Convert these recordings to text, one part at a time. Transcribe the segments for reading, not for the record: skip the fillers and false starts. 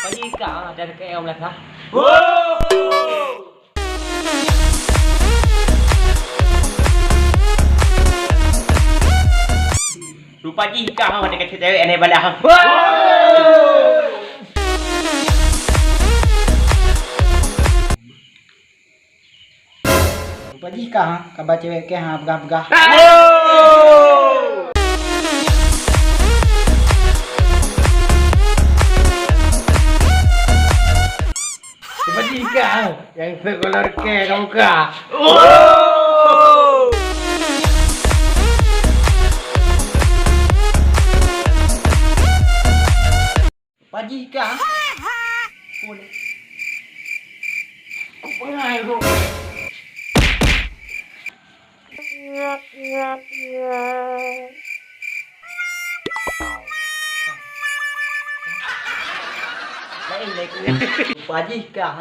Pagi kah dari KL lah kah? Rupa jika ada kecil cewek aneh balah. Rupa jika kabar cewek ke begah-begah. Rupa jika yang sekolah ke kamu kah? Rupa jika. Pengai kau. Lain lagi. Pagi kah?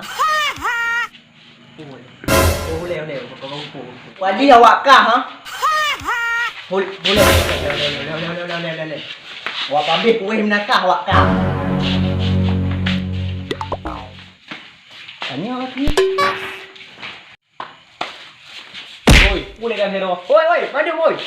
Oh, leo kau mampu. Pagi awak kah? Boleh. Awak pabrik kuih menakah awak kah? Tanya awak ni. Oi, boleh kan hero? Oi, mana oi?